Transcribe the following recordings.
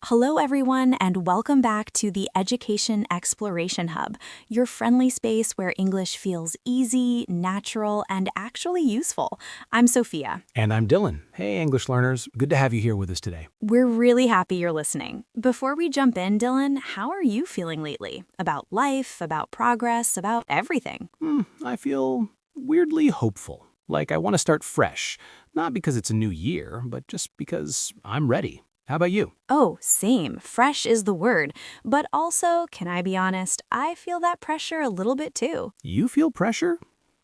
Hello, everyone, and welcome back to the Education Exploration Hub, your friendly space where English feels easy, natural, and actually useful. I'm Sophia. And I'm Dylan. Hey, English learners. Good to have you here with us today. We're really happy you're listening. Before we jump in, Dylan, how are you feeling lately? About life, about progress, about everything? I feel weirdly hopeful. Like I want to start fresh. Not because it's a new year, but just because I'm ready. How about you? Oh, same. Fresh is the word. But also, can I be honest, I feel that pressure a little bit too. You feel pressure?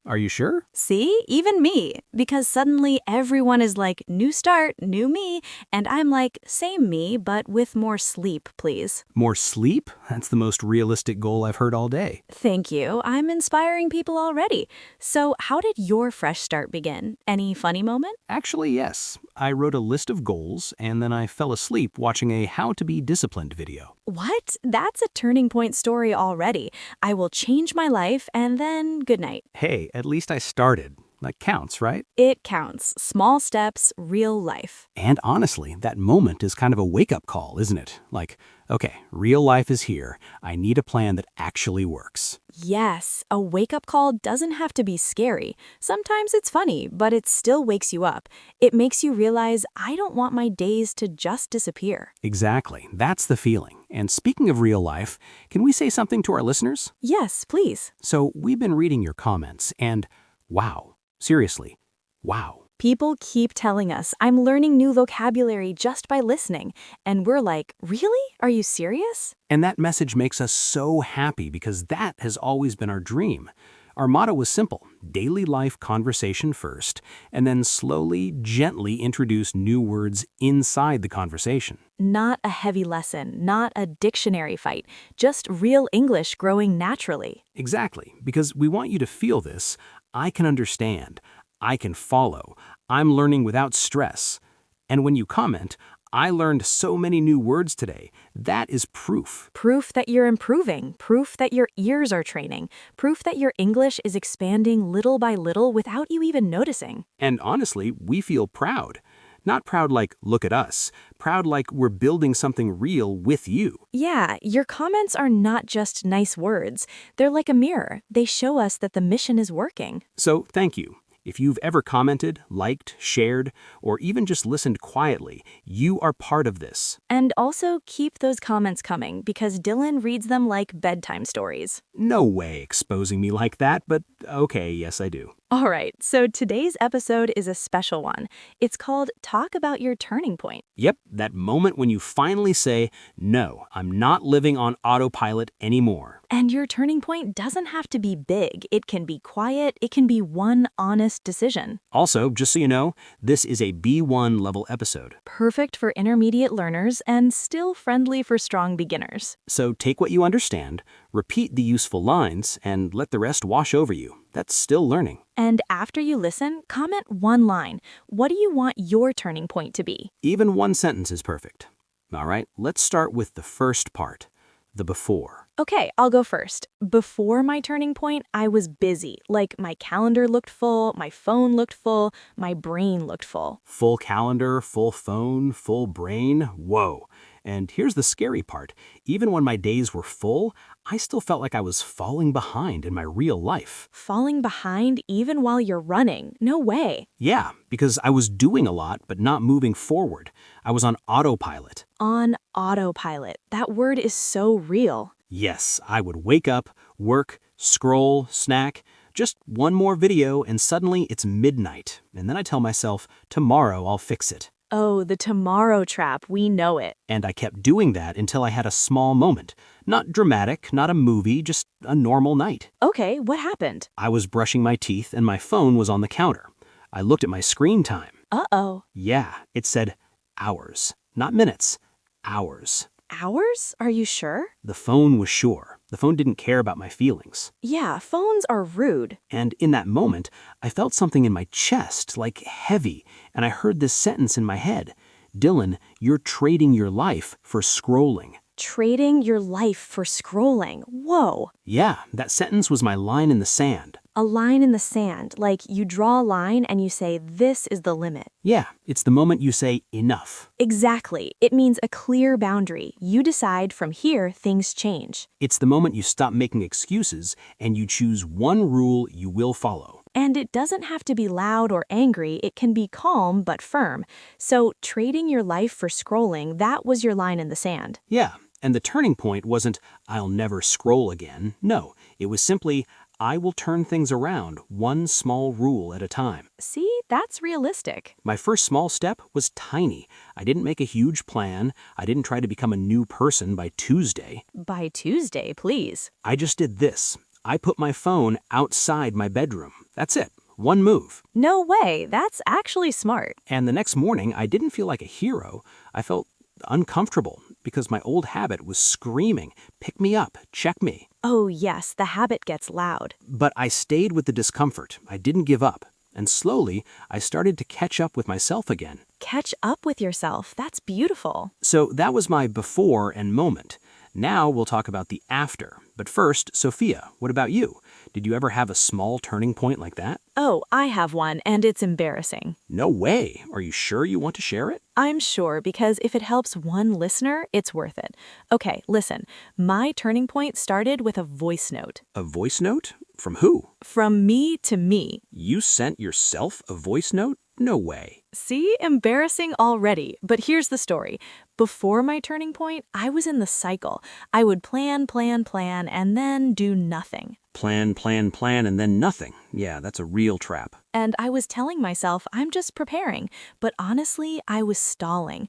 Are you sure? See? Even me. Because suddenly everyone is like, new start, new me. And I'm like, same me, but with more sleep, please. More sleep? That's the most realistic goal I've heard all day. Thank you. I'm inspiring people already. So how did your fresh start begin? Any funny moment? Actually, yes. I wrote a list of goals, and then I fell asleep watching a How to Be Disciplined video. What? That's a turning point story already. I will change my life and then good night. Hey, at least I started. That counts, right? It counts. Small steps, real life. And honestly, that moment is kind of a wake-up call, isn't it? Like, okay, real life is here. I need a plan that actually works. Yes, a wake-up call doesn't have to be scary. Sometimes it's funny, but it still wakes you up. It makes you realize I don't want my days to just disappear. Exactly. That's the feeling. And speaking of real life, can we say something to our listeners? Yes, please. So we've been reading your comments, and wow. Seriously, wow. People keep telling us I'm learning new vocabulary just by listening. And we're like, really? Are you serious? And that message makes us so happy because that has always been our dream. Our motto was simple: daily life conversation first, and then slowly, gently introduce new words inside the conversation. Not a heavy lesson, not a dictionary fight, just real English growing naturally. Exactly, because we want you to feel this. I can understand. I can follow. I'm learning without stress. And when you comment, I learned so many new words today, that is proof. Proof that you're improving, proof that your ears are training, proof that your English is expanding little by little without you even noticing. And honestly, we feel proud. Not proud like, look at us. Proud like we're building something real with you. Yeah, your comments are not just nice words. They're like a mirror. They show us that the mission is working. So thank you. If you've ever commented, liked, shared, or even just listened quietly, you are part of this. And also keep those comments coming because Dylan reads them like bedtime stories. No way exposing me like that, but okay, yes I do. All right, so today's episode is a special one. It's called Talk About Your Turning Point. Yep, that moment when you finally say, no, I'm not living on autopilot anymore. And your turning point doesn't have to be big. It can be quiet. It can be one honest decision. Also, just so you know, this is a B1 level episode. Perfect for intermediate learners and still friendly for strong beginners. So take what you understand, repeat the useful lines, and let the rest wash over you. That's still learning. And after you listen, comment one line. What do you want your turning point to be? Even one sentence is perfect. All right, let's start with the first part, the before. Okay, I'll go first. Before my turning point, I was busy. Like my calendar looked full, my phone looked full, my brain looked full. Full calendar, full phone, full brain, whoa. And here's the scary part. Even when my days were full, I still felt like I was falling behind in my real life. Falling behind even while you're running? No way. Yeah, because I was doing a lot but not moving forward. I was on autopilot. On autopilot. That word is so real. Yes, I would wake up, work, scroll, snack, just one more video, and suddenly it's midnight. And then I tell myself, tomorrow I'll fix it. Oh, the tomorrow trap, we know it. And I kept doing that until I had a small moment. Not dramatic, not a movie, just a normal night. Okay, what happened? I was brushing my teeth and my phone was on the counter. I looked at my screen time. Uh-oh. Yeah, it said hours, not minutes, hours. Hours? Are you sure? The phone was sure. The phone didn't care about my feelings. Yeah, phones are rude. And in that moment, I felt something in my chest, like heavy, and I heard this sentence in my head. Dylan, you're trading your life for scrolling. Trading your life for scrolling. Whoa. Yeah, that sentence was my line in the sand. A line in the sand, like you draw a line and you say, this is the limit. Yeah, it's the moment you say enough. Exactly. It means a clear boundary. You decide from here things change. It's the moment you stop making excuses and you choose one rule you will follow. And it doesn't have to be loud or angry, it can be calm but firm. So trading your life for scrolling, that was your line in the sand. Yeah, and the turning point wasn't, I'll never scroll again. No, it was simply, I will turn things around one small rule at a time. See, that's realistic. My first small step was tiny. I didn't make a huge plan. I didn't try to become a new person by Tuesday. By Tuesday, please. I just did this. I put my phone outside my bedroom. That's it. One move. No way, that's actually smart. And the next morning, I didn't feel like a hero. I felt uncomfortable because my old habit was screaming, pick me up, check me. Oh yes, the habit gets loud. But I stayed with the discomfort. I didn't give up. And slowly, I started to catch up with myself again. Catch up with yourself, that's beautiful. So that was my before and moment. Now we'll talk about the after. But first, Sophia, what about you? Did you ever have a small turning point like that? Oh, I have one, and it's embarrassing. No way. Are you sure you want to share it? I'm sure, because if it helps one listener, it's worth it. Okay, listen. My turning point started with a voice note. A voice note? From who? From me to me. You sent yourself a voice note? No way. See, embarrassing already. But here's the story. Before my turning point, I was in the cycle. I would plan, and then do nothing. Plan, and then nothing. Yeah, that's a real trap. And I was telling myself, I'm just preparing. But honestly, I was stalling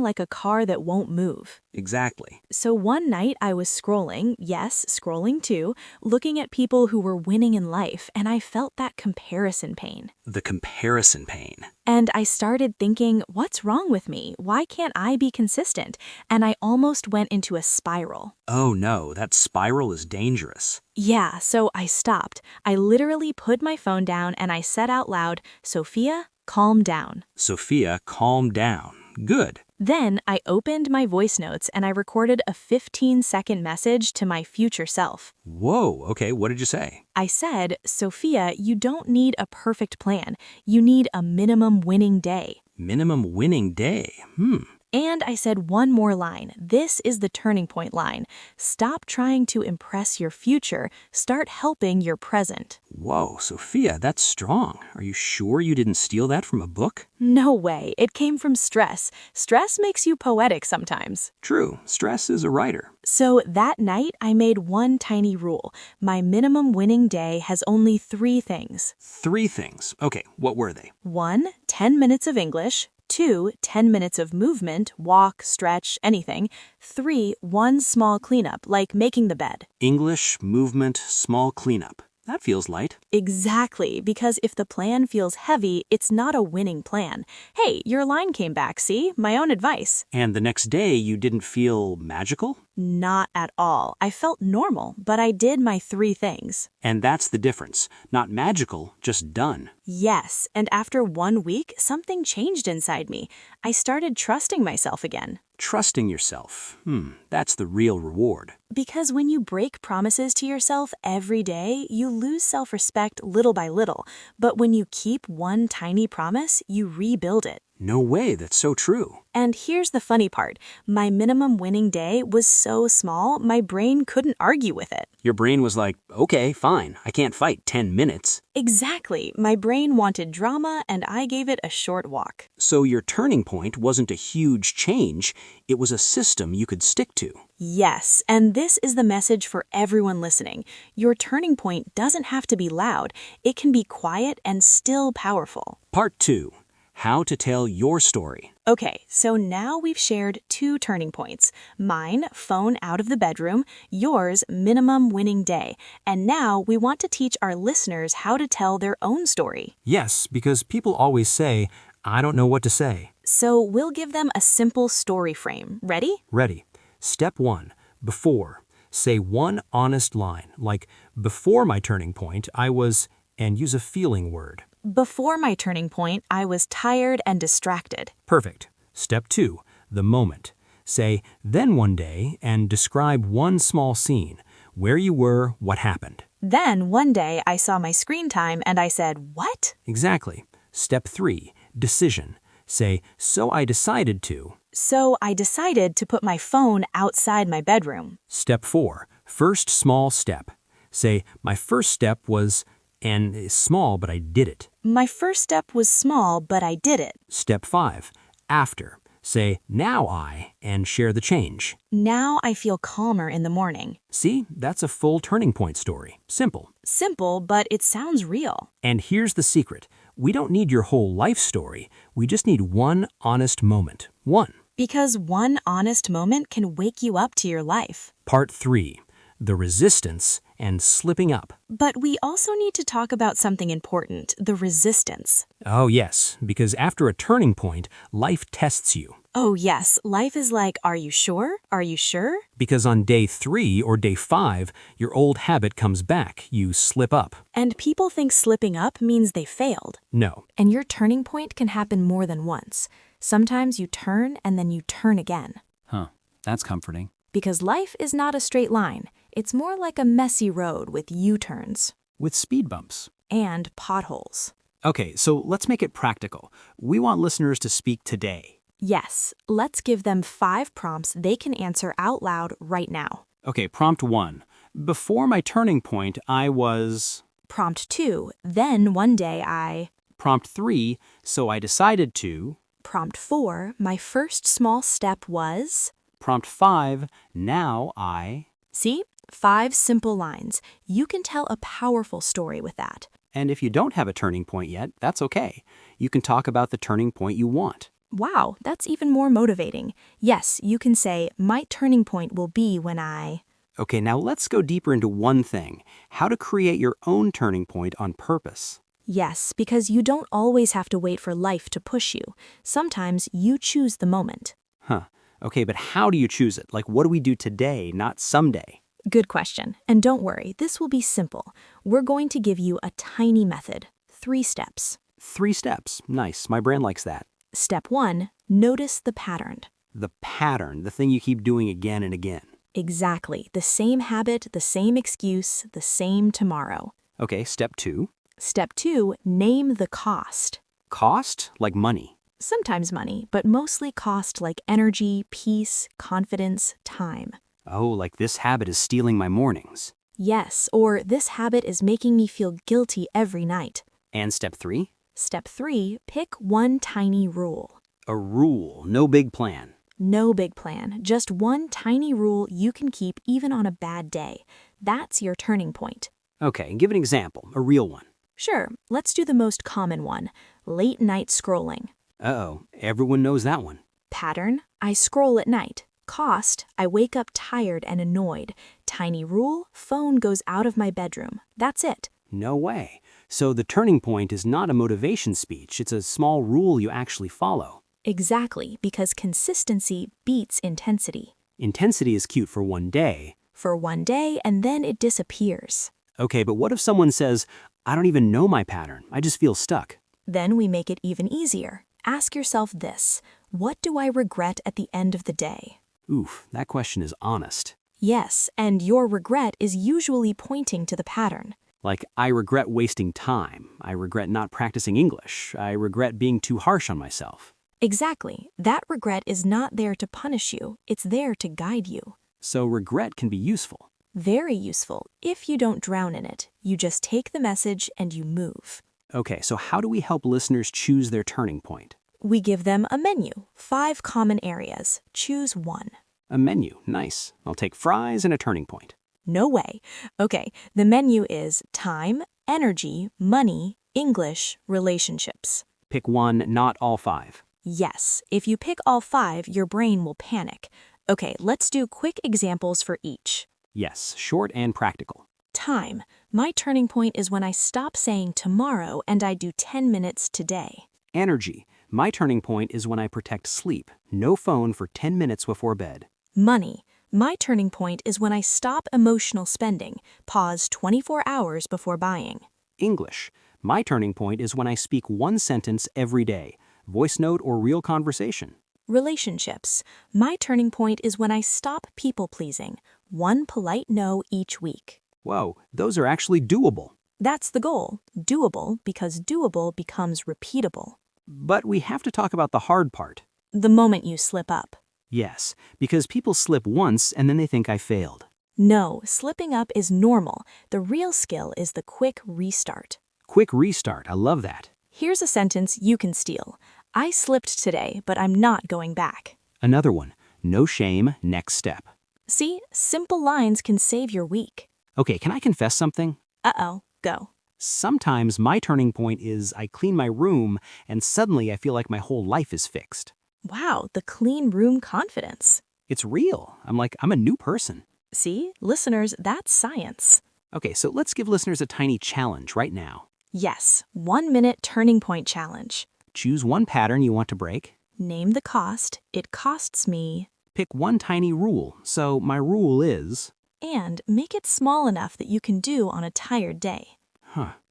like a car that won't move. Exactly. So one night I was scrolling, yes, scrolling too, looking at people who were winning in life, and I felt that comparison pain. The comparison pain. And I started thinking, what's wrong with me? Why can't I be consistent? And I almost went into a spiral. Oh no, that spiral is dangerous. Yeah, so I stopped. I literally put my phone down and I said out loud, Sophia, calm down. Sophia, calm down. Good. Then I opened my voice notes and I recorded a 15-second message to my future self. Whoa, okay, what did you say? I said, Sophia, you don't need a perfect plan. You need a minimum winning day. Minimum winning day. And I said one more line. This is the turning point line. Stop trying to impress your future. Start helping your present. Whoa, Sophia, that's strong. Are you sure you didn't steal that from a book? No way. It came from stress. Stress makes you poetic sometimes. True, stress is a writer. So that night, I made one tiny rule. My minimum winning day has only 3 things. 3 things. Okay, what were they? 1, 10 minutes of English. 2, 10 minutes of movement, walk, stretch, anything. 3, one small cleanup, like making the bed. English, movement, small cleanup. That feels light. Exactly, because if the plan feels heavy, it's not a winning plan. Hey, your line came back, see? My own advice. And the next day, you didn't feel magical? Not at all. I felt normal, but I did my 3 things. And that's the difference. Not magical, just done. Yes, and after 1 week, something changed inside me. I started trusting myself again. Trusting yourself. That's the real reward. Because when you break promises to yourself every day, you lose self-respect little by little. But when you keep one tiny promise, you rebuild it. No way, that's so true. And here's the funny part. My minimum winning day was so small, my brain couldn't argue with it. Your brain was like, okay, fine, I can't fight 10 minutes. Exactly. My brain wanted drama, and I gave it a short walk. So your turning point wasn't a huge change, it was a system you could stick to. Yes, and this is the message for everyone listening. Your turning point doesn't have to be loud. It can be quiet and still powerful. Part 2. How to tell your story. Okay, so now we've shared 2 turning points. Mine, phone out of the bedroom, yours, minimum winning day. And now we want to teach our listeners how to tell their own story. Yes, because people always say, I don't know what to say. So we'll give them a simple story frame. Ready? Ready. Step 1. Before. Say one honest line, like, before my turning point, I was, and use a feeling word. Before my turning point, I was tired and distracted. Perfect. Step 2, the moment. Say, then one day, and describe one small scene. where you were, what happened. Then one day I saw my screen time and I said, "What?" Exactly. Step 3, decision. Say, so I decided to. So I decided to put my phone outside my bedroom. Step 4, first small step. Say, my first step was, and it's small, but I did it. My first step was small, but I did it. Step 5, after. Say, now I, and share the change. Now I feel calmer in the morning. See, that's a full turning point story. Simple. Simple, but it sounds real. And here's the secret. We don't need your whole life story. We just need one honest moment. One. Because one honest moment can wake you up to your life. Part 3, the resistance and slipping up. But we also need to talk about something important, the resistance. Oh yes, because after a turning point, life tests you. Oh yes, life is like, are you sure? Are you sure? Because on day 3 or day 5, your old habit comes back. You slip up. And people think slipping up means they failed. No. And your turning point can happen more than once. Sometimes you turn and then you turn again. Huh, that's comforting. Because life is not a straight line. It's more like a messy road with U-turns. With speed bumps. And potholes. Okay, so let's make it practical. We want listeners to speak today. Yes, let's give them 5 prompts they can answer out loud right now. Okay, prompt 1. Before my turning point, I was... Prompt 2, then one day I... Prompt 3, so I decided to... Prompt 4, my first small step was... Prompt 5, now I... See? 5 simple lines. You can tell a powerful story with that. And if you don't have a turning point yet, that's okay. You can talk about the turning point you want. Wow, that's even more motivating. Yes, you can say, my turning point will be when I... Okay, now let's go deeper into one thing. How to create your own turning point on purpose. Yes, because you don't always have to wait for life to push you. Sometimes you choose the moment. Huh. Okay, but how do you choose it? Like, what do we do today, not someday? Good question. And don't worry, this will be simple. We're going to give you a tiny method. 3 steps. 3 steps. Nice. My brain likes that. Step 1, notice the pattern. The pattern, the thing you keep doing again and again. Exactly. The same habit, the same excuse, the same tomorrow. Okay, step 2. Step 2, name the cost. Cost, like money. Sometimes money, but mostly cost like energy, peace, confidence, time. Oh, like this habit is stealing my mornings. Yes, or this habit is making me feel guilty every night. And step 3? Step 3, pick one tiny rule. A rule, no big plan. No big plan, just one tiny rule you can keep even on a bad day. That's your turning point. Okay, give an example, a real one. Sure, let's do the most common one, late night scrolling. Uh-oh, everyone knows that one. Pattern, I scroll at night. Cost, I wake up tired and annoyed. Tiny rule, phone goes out of my bedroom. That's it. No way. So the turning point is not a motivation speech, it's a small rule you actually follow. Exactly, because consistency beats intensity. Intensity is cute for one day. For one day, and then it disappears. Okay, but what if someone says, I don't even know my pattern, I just feel stuck? Then we make it even easier. Ask yourself this, what do I regret at the end of the day? Oof, that question is honest. Yes, and your regret is usually pointing to the pattern. Like, I regret wasting time. I regret not practicing English. I regret being too harsh on myself. Exactly. That regret is not there to punish you. It's there to guide you. So regret can be useful. Very useful if you don't drown in it. You just take the message and you move. Okay, so how do we help listeners choose their turning point? We give them a menu, 5 common areas. Choose one. A menu, nice. I'll take fries and a turning point. No way. Okay, the menu is time, energy, money, English, relationships. Pick one, not all 5. Yes, if you pick all 5, your brain will panic. Okay, let's do quick examples for each. Yes, short and practical. Time. My turning point is when I stop saying tomorrow and I do 10 minutes today. Energy. My turning point is when I protect sleep. No phone for 10 minutes before bed. Money. My turning point is when I stop emotional spending, pause 24 hours before buying. English. My turning point is when I speak one sentence every day, voice note or real conversation. Relationships. My turning point is when I stop people-pleasing. one polite no each week. Whoa, those are actually doable. That's the goal. Doable because doable becomes repeatable. But we have to talk about the hard part. The moment you slip up. Yes, because people slip once and then they think I failed. No, slipping up is normal. The real skill is the quick restart. Quick restart, I love that. Here's a sentence you can steal. I slipped today, but I'm not going back. Another one, no shame, next step. See, simple lines can save your week. Okay, can I confess something? Uh-oh, go. Sometimes my turning point is I clean my room and suddenly I feel like my whole life is fixed. Wow, the clean room confidence. It's real. I'm a new person. See, listeners, that's science. Okay, so let's give listeners a tiny challenge right now. Yes, 1-minute turning point challenge. Choose one pattern you want to break. Name the cost. It costs me. Pick one tiny rule. So my rule is... And make it small enough that you can do on a tired day.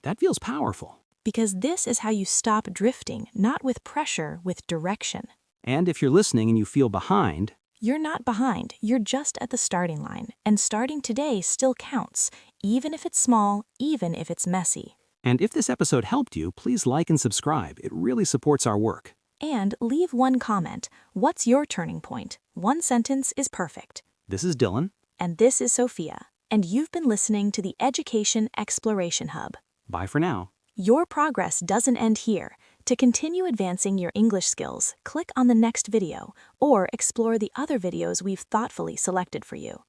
That feels powerful. Because this is how you stop drifting, not with pressure, with direction. And if you're listening and you feel behind... You're not behind, you're just at the starting line. And starting today still counts, even if it's small, even if it's messy. And if this episode helped you, please like and subscribe. It really supports our work. And leave one comment. What's your turning point? One sentence is perfect. This is Dylan. And this is Sophia. And you've been listening to the Education Exploration Hub. Bye for now. Your progress doesn't end here. To continue advancing your English skills, click on the next video or explore the other videos we've thoughtfully selected for you.